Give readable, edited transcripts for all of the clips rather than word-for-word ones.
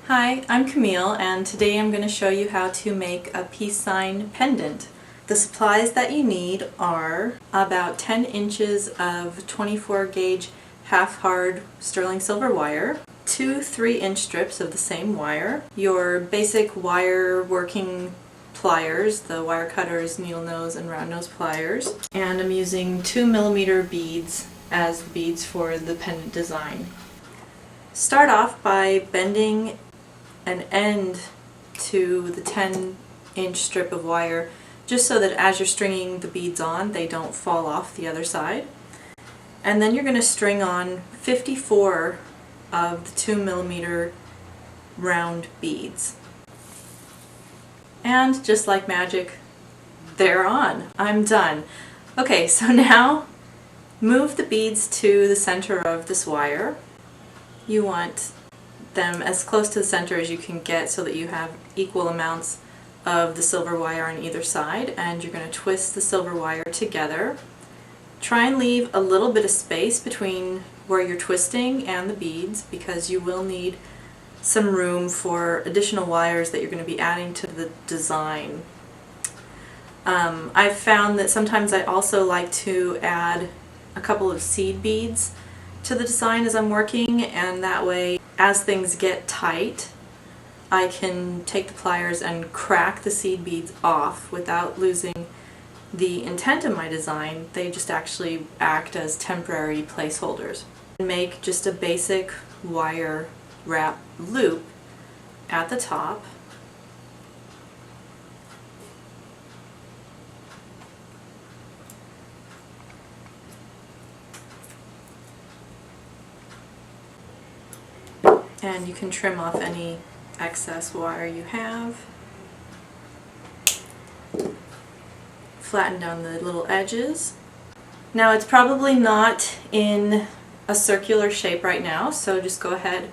Hi, I'm Camille, and today I'm going to show you how to make a peace sign pendant. The supplies that you need are about 10 inches of 24 gauge half-hard sterling silver wire, two 3-inch strips of the same wire, your basic wire working pliers, the wire cutters, needle nose and round nose pliers, and I'm using 2mm beads as beads for the pendant design. Start off by bending an end to the 10-inch strip of wire just so that as you're stringing the beads on they don't fall off the other side. And then you're going to string on 54 of the 2mm round beads. And just like magic, they're on. I'm done. Okay, so now move the beads to the center of this wire. You want them as close to the center as you can get so that you have equal amounts of the silver wire on either side, and you're going to twist the silver wire together. Try and leave a little bit of space between where you're twisting and the beads because you will need some room for additional wires that you're going to be adding to the design. I've found that sometimes I also like to add a couple of seed beads to the design as I'm working, and that way as things get tight I can take the pliers and crack the seed beads off without losing the intent of my design. They just actually act as temporary placeholders. Make just a basic wire wrap loop at the top. And you can trim off any excess wire you have. Flatten down the little edges. Now it's probably not in a circular shape right now, so just go ahead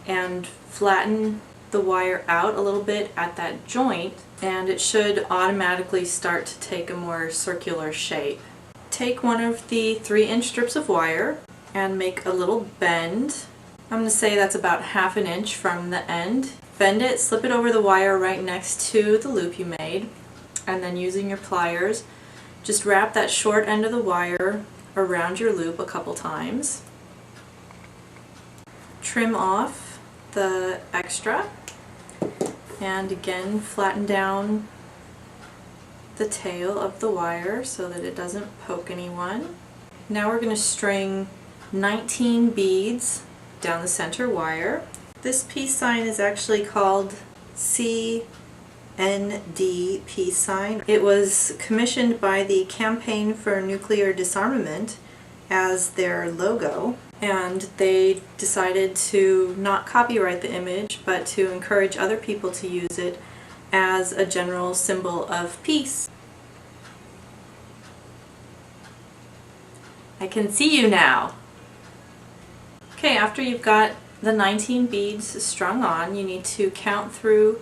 and flatten the wire out a little bit at that joint and it should automatically start to take a more circular shape. Take one of the 3-inch strips of wire and make a little bend. I'm going to say that's about ½ an inch from the end. Bend it, slip it over the wire right next to the loop you made, and then using your pliers, just wrap that short end of the wire around your loop a couple times. Trim off the extra, and again flatten down the tail of the wire so that it doesn't poke anyone. Now we're going to string 19 beads down the center wire. This peace sign is actually called CND Peace Sign. It was commissioned by the Campaign for Nuclear Disarmament as their logo, and they decided to not copyright the image but to encourage other people to use it as a general symbol of peace. I can see you now. Okay, after you've got the 19 beads strung on, you need to count through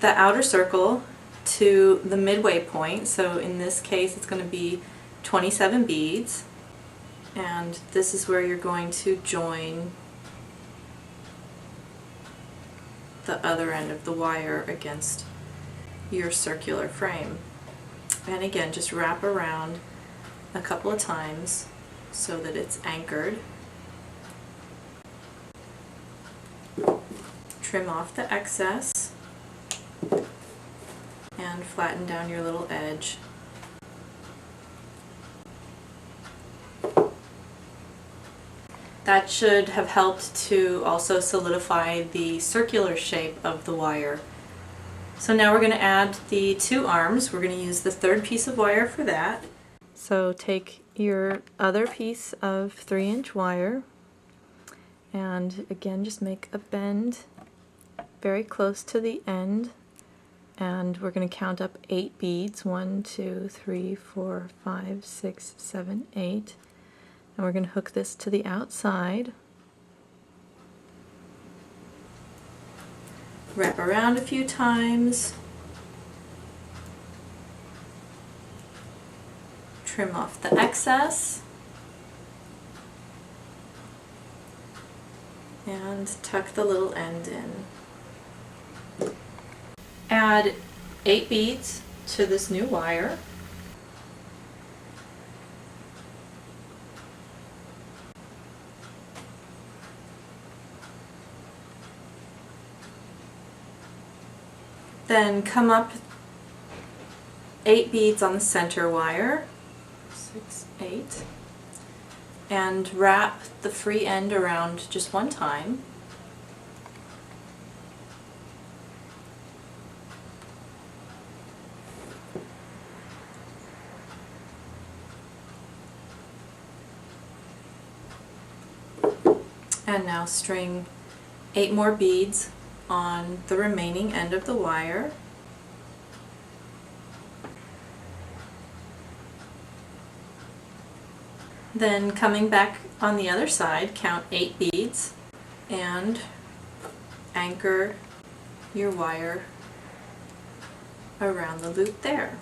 the outer circle to the midway point. So in this case it's going to be 27 beads, and this is where you're going to join the other end of the wire against your circular frame. And again, just wrap around a couple of times so that it's anchored. Trim off the excess and flatten down your little edge. That should have helped to also solidify the circular shape of the wire. So now we're going to add the 2 arms. We're going to use the 3rd piece of wire for that. So take your other piece of 3-inch wire and again just make a bend very close to the end, and we're going to count up 8 beads. 1, 2, 3, 4, 5, 6, 7, 8, and we're going to hook this to the outside. Wrap around a few times, trim off the excess, and tuck the little end in. add 8 beads to this new wire. Then come up 8 beads on the center wire, 6, 8, and wrap the free end around just one time. And now string 8 more beads on the remaining end of the wire. Then coming back on the other side, count 8 beads and anchor your wire around the loop there.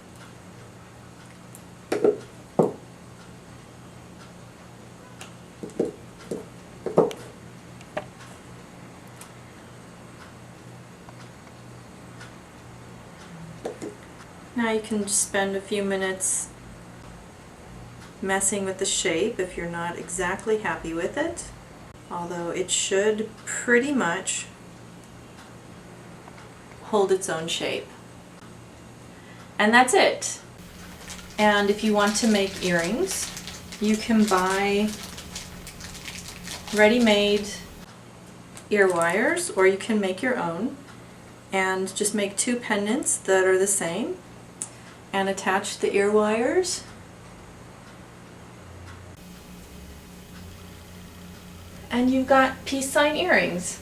Now you can just spend a few minutes messing with the shape if you're not exactly happy with it, although it should pretty much hold its own shape. And that's it. And if you want to make earrings, you can buy ready-made ear wires, or you can make your own and just make 2 pendants that are the same and attach the ear wires. And you've got peace sign earrings.